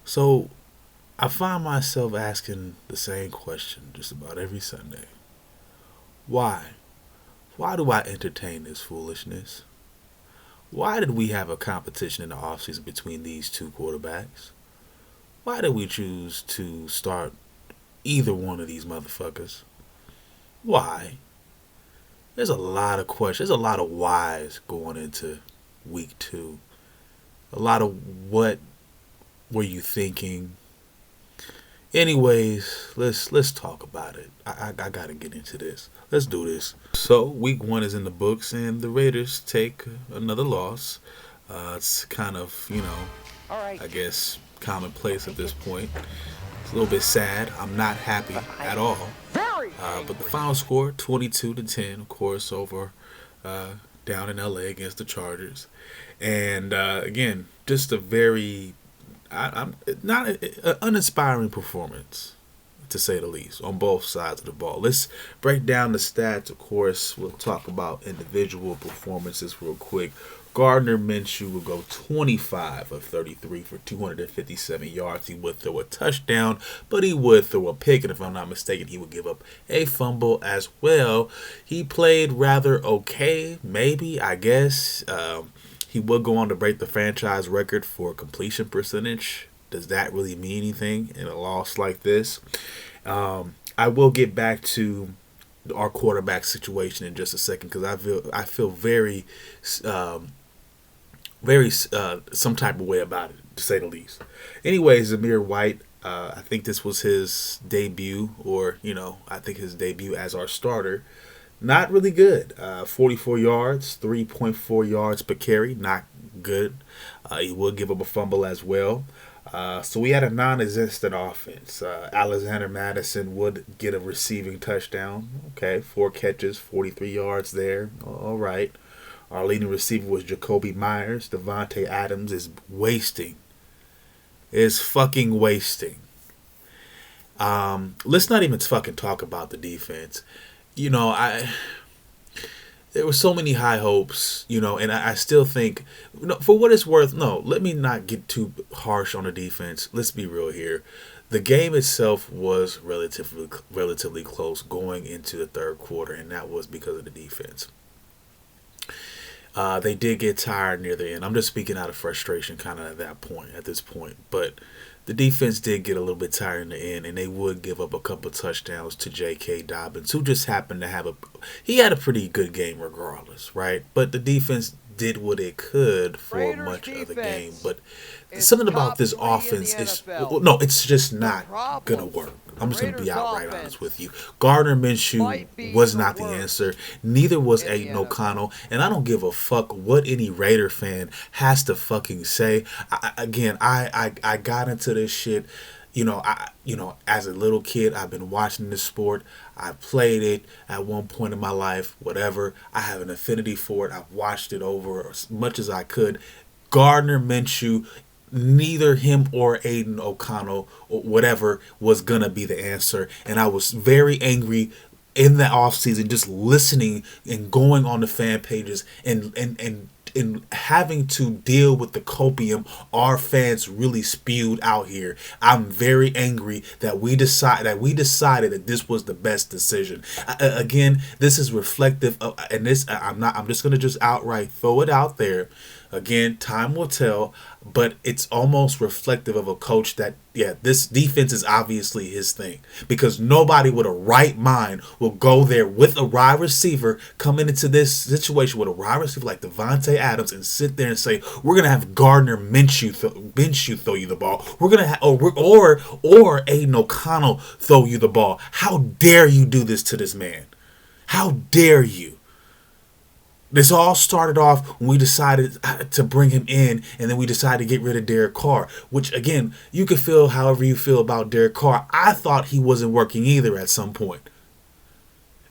So I find myself asking the same question just about every Sunday. Why? Why do I entertain this foolishness? Why did we have a competition in the offseason between these two quarterbacks? Why did we choose to start either one of these motherfuckers? Why? There's a lot of questions. There's a lot of whys going into week two. A lot of what were you thinking? Anyways, let's talk about it. I gotta get into this. Let's do this. So week one is in the books, and the Raiders take another loss. It's kind of All right. I guess commonplace at this point. It's a little bit sad. I'm not happy at all. Very But the angry. final score, 22-10, of course, over uh, down in LA against the Chargers. And again, just a very I'm not an uninspiring performance, to say the least, on both sides of the ball. Let's break down the stats. Of course, we'll talk about individual performances real quick. Gardner Minshew will go 25 of 33 for 257 yards. He would throw a touchdown, but he would throw a pick, and if I'm not mistaken, he would give up a fumble as well. He played rather okay, maybe, I guess. He would go on to break the franchise record for completion percentage. Does that really mean anything in a loss like this? I will get back to our quarterback situation in just a second because I feel um, very some type of way about it, to say the least. Anyways, Zamir White, I think this was his debut, or I think his debut as our starter. Not really good. 44 yards, 3.4 yards per carry. Not good. He would give up a fumble as well. So we had a non-existent offense. Alexander Madison would get a receiving touchdown. Okay, 4 catches, 43 yards there. All right. Our leading receiver was Jacoby Myers. Devontae Adams is wasting. Is fucking wasting. Let's not even fucking talk about the defense. I there were so many high hopes, and I still think, for what it's worth, no, let me not get too harsh on the defense. Let's be real here. The game itself was relatively close going into the third quarter, and that was because of the defense. They did get tired near the end. I'm just speaking out of frustration, kind of at this point. But the defense did get a little bit tired in the end, and they would give up a couple touchdowns to J.K. Dobbins, who just happened to he had a pretty good game regardless, right? But the defense did what it could for Raiders much of the game. defense But is something about top this 3 in the offense is, NFL. no, it's just The not gonna problems work. with the I'm just gonna be Raiders outright honest with offense you. Gardner Minshew might be was the not the worst answer. Neither was in the Aiden NFL. O'Connell, and I don't give a fuck what any Raider fan has to fucking say. I got into this shit. As a little kid, I've been watching this sport. I played it at one point in my life. Whatever. I have an affinity for it. I've watched it over as much as I could. Gardner Minshew, neither him or Aiden O'Connell or whatever was gonna be the answer, and I was very angry in the off season, just listening and going on the fan pages and having to deal with the copium our fans really spewed out here. I'm very angry that we decided that this was the best decision. Again, this is reflective of, and this I'm just gonna just outright throw it out there. Again, time will tell, but it's almost reflective of a coach that, yeah, this defense is obviously his thing. Because nobody with a right mind will go there with a wide receiver coming into this situation with a wide receiver like Devontae Adams and sit there and say, we're going to have Gardner Minshew throw you the ball. We're going to have, or Aiden O'Connell throw you the ball. How dare you do this to this man? How dare you? This all started off when we decided to bring him in, and then we decided to get rid of Derek Carr. Which, again, you could feel however you feel about Derek Carr. I thought he wasn't working either at some point.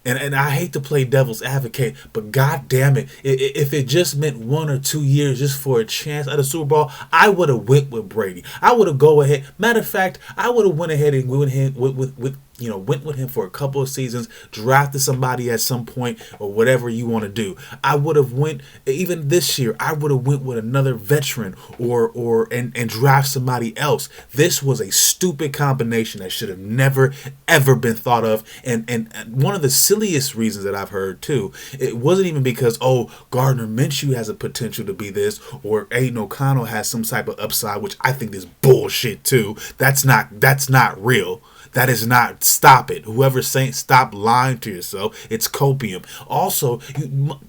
And I hate to play devil's advocate, but god damn it, if it just meant 1 or 2 years just for a chance at a Super Bowl, I would have went with Brady. I would have go ahead. Matter of fact, I would have went ahead and went ahead with went with him for a couple of seasons, drafted somebody at some point or whatever you want to do. I would have went even this year. I would have went with another veteran and draft somebody else. This was a stupid combination that should have never ever been thought of. And one of the silliest reasons that I've heard too, it wasn't even because Gardner Minshew has a potential to be this or Aiden O'Connell has some type of upside, which I think is bullshit too. That's not real. That is not. Stop it. Whoever's saying stop lying to yourself. It's copium. Also,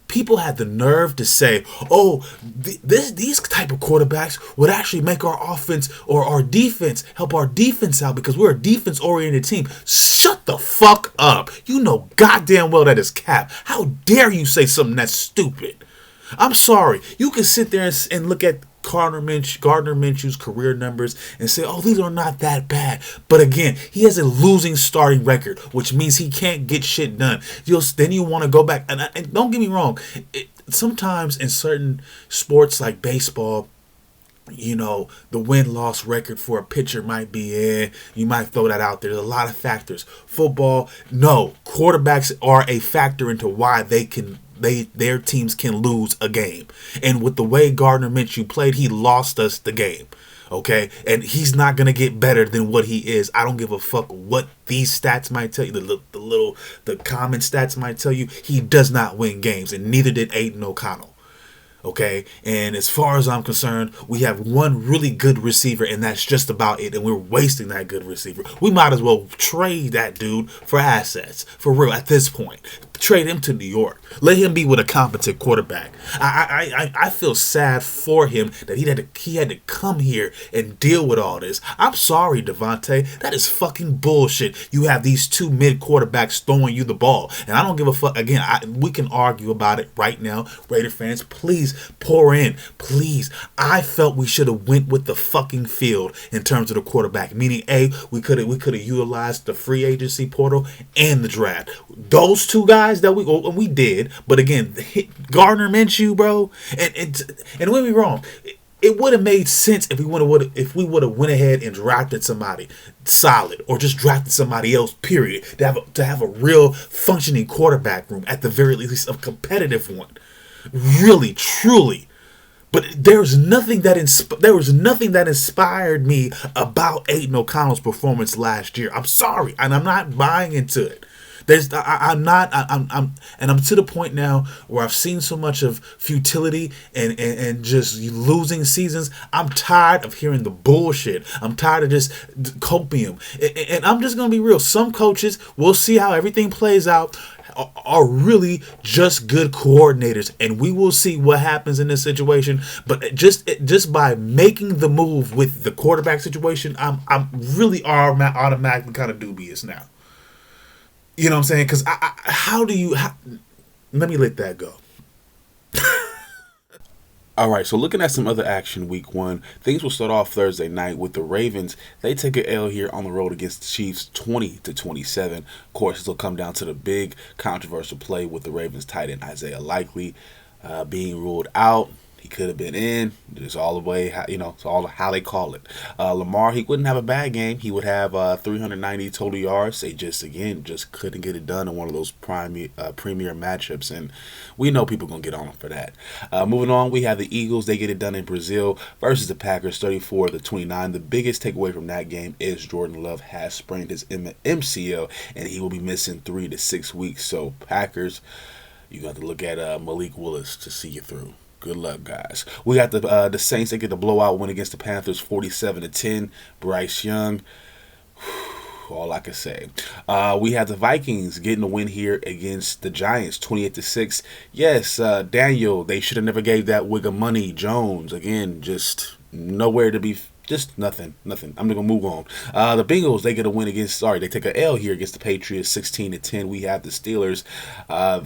people had the nerve to say, these type of quarterbacks would actually make our offense or our defense help our defense out because we're a defense oriented team. Shut the fuck up. You know goddamn well that is cap. How dare you say something that's stupid? I'm sorry. You can sit there and look at Gardner Minshew's career numbers and say, these are not that bad. But again, he has a losing starting record, which means he can't get shit done. Then you want to go back. And don't get me wrong. Sometimes in certain sports like baseball, the win-loss record for a pitcher might be you might throw that out there. There's a lot of factors. Football, no. Quarterbacks are a factor into why their teams can lose a game. And with the way Gardner Minshew played, he lost us the game. Okay? And he's not going to get better than what he is. I don't give a fuck what these stats might tell you. The common stats might tell you. He does not win games, and neither did Aiden O'Connell. Okay, and as far as I'm concerned, we have one really good receiver, and that's just about it. And we're wasting that good receiver. We might as well trade that dude for assets, for real. At this point, trade him to New York. Let him be with a competent quarterback. I feel sad for him that he had to come here and deal with all this. I'm sorry, Devontae. That is fucking bullshit. You have these two mid quarterbacks throwing you the ball, and I don't give a fuck. Again, we can argue about it right now. Raider fans, please pour in. Please. I felt we should have went with the fucking field in terms of the quarterback. Meaning, we could have utilized the free agency portal and the draft. Those two guys that we did, but again, Gardner Minshew, bro, and don't get me wrong, it would have made sense if we would have went ahead and drafted somebody solid or just drafted somebody else. Period. To have a real functioning quarterback room, at the very least, a competitive one. Really, truly. But there was nothing that inspired me about Aiden O'Connell's performance last year. I'm sorry, and I'm not buying into it. I'm to the point now where I've seen so much of futility and just losing seasons. I'm tired of hearing the bullshit. I'm tired of just copium. And I'm just gonna be real. Some coaches, we'll see how everything plays out, are really just good coordinators, and we will see what happens in this situation. But just by making the move with the quarterback situation, I'm really automatically kind of dubious now. You know what I'm saying? Because let me let that go. All right, so looking at some other action week one, things will start off Thursday night with the Ravens. They take an L here on the road against the Chiefs 20-27. Of course, this will come down to the big controversial play with the Ravens tight end Isaiah Likely being ruled out. He could have been in. It's all the way, it's all how they call it. Lamar, he wouldn't have a bad game. He would have 390 total yards. They just couldn't get it done in one of those premier matchups, and we know people going to get on them for that. Moving on, we have the Eagles. They get it done in Brazil versus the Packers, 34-29. The biggest takeaway from that game is Jordan Love has sprained his MCL, and he will be missing 3 to 6 weeks. So Packers, you got to look at Malik Willis to see you through. Good luck, guys. We got the Saints. They get the blowout win against the Panthers, 47-10. Bryce Young. All I can say. We have the Vikings getting a win here against the Giants, 28-6. Yes, Daniel. They should have never gave that wig of money. Jones again, just nowhere to be. Just nothing. I'm going to move on. The Bengals, they get a win they take an L here against the Patriots, 16-10. We have the Steelers.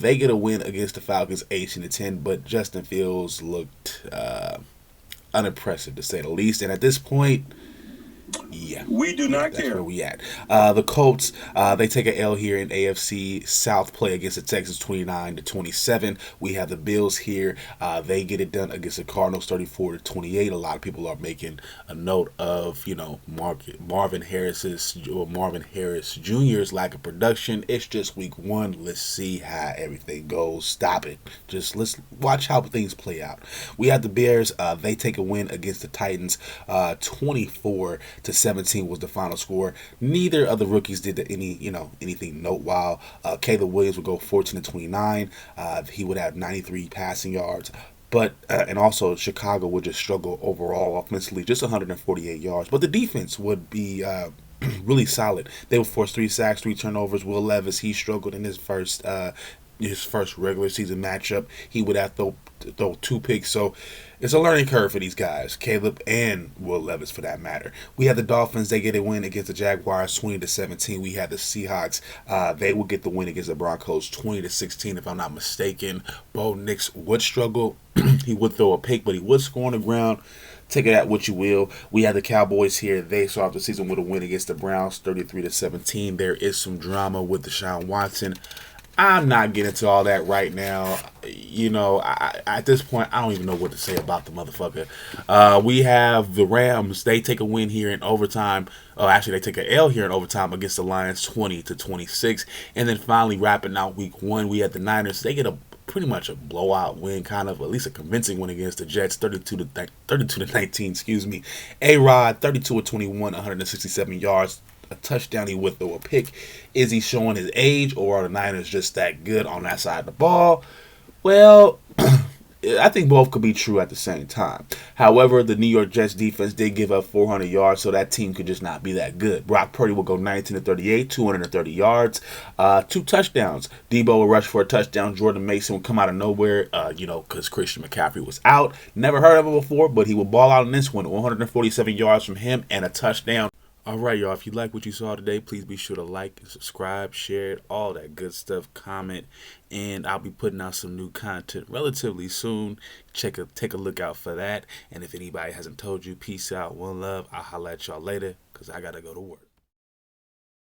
They get a win against the Falcons, 18-10. But Justin Fields looked unimpressive, to say the least. And at this point, Yeah. We do not That's care. where we at. The Colts, they take an L here in AFC South play against the Texans 29-27. We have the Bills here. They get it done against the Cardinals 34-28. A lot of people are making a note of, Marvin Harris Jr.'s lack of production. It's just week one. Let's see how everything goes. Stop it. Just let's watch how things play out. We have the Bears. They take a win against the Titans 24-17 was the final score. Neither of the rookies did anything noteworthy. Caleb Williams would go 14-29. He would have 93 passing yards. But and also Chicago would just struggle overall offensively, just 148 yards. But the defense would be really solid. They would force 3 sacks, 3 turnovers. Will Levis, he struggled in his first regular season matchup. He would have to throw 2 picks. So it's a learning curve for these guys, Caleb and Will Levis for that matter. We have the Dolphins. They get a win against the Jaguars 20-17. We have the Seahawks. They will get the win against the Broncos 20-16 if I'm not mistaken. Bo Nix would struggle. He would throw a pick, but he would score on the ground. Take it at what you will. We have the Cowboys here. They start off the season with a win against the Browns 33-17. There is some drama with Deshaun Watson. I'm not getting into all that right now. At this point, I don't even know what to say about the motherfucker. We have the Rams. They take a win here in overtime. Actually, they take an L here in overtime against the Lions 20-26. And then finally, wrapping out week one, we have the Niners. They get pretty much a blowout win, kind of, at least a convincing win against the Jets, 32-19, excuse me. A-Rod, 32-21, 167 yards. A touchdown, he would throw a pick. Is he showing his age, or are the Niners just that good on that side of the ball? Well, I think both could be true at the same time. However, the New York Jets defense did give up 400 yards, so that team could just not be that good. Brock Purdy will go 19-38, 230 yards, 2 touchdowns. Debo will rush for a touchdown. Jordan Mason will come out of nowhere, because Christian McCaffrey was out. Never heard of him before, but he will ball out in this one. 147 yards from him and a touchdown. All right, y'all. If you like what you saw today, please be sure to like, subscribe, share it, all that good stuff, comment, and I'll be putting out some new content relatively soon. Take a look out for that. And if anybody hasn't told you, peace out, one love. I'll holla at y'all later because I got to go to work.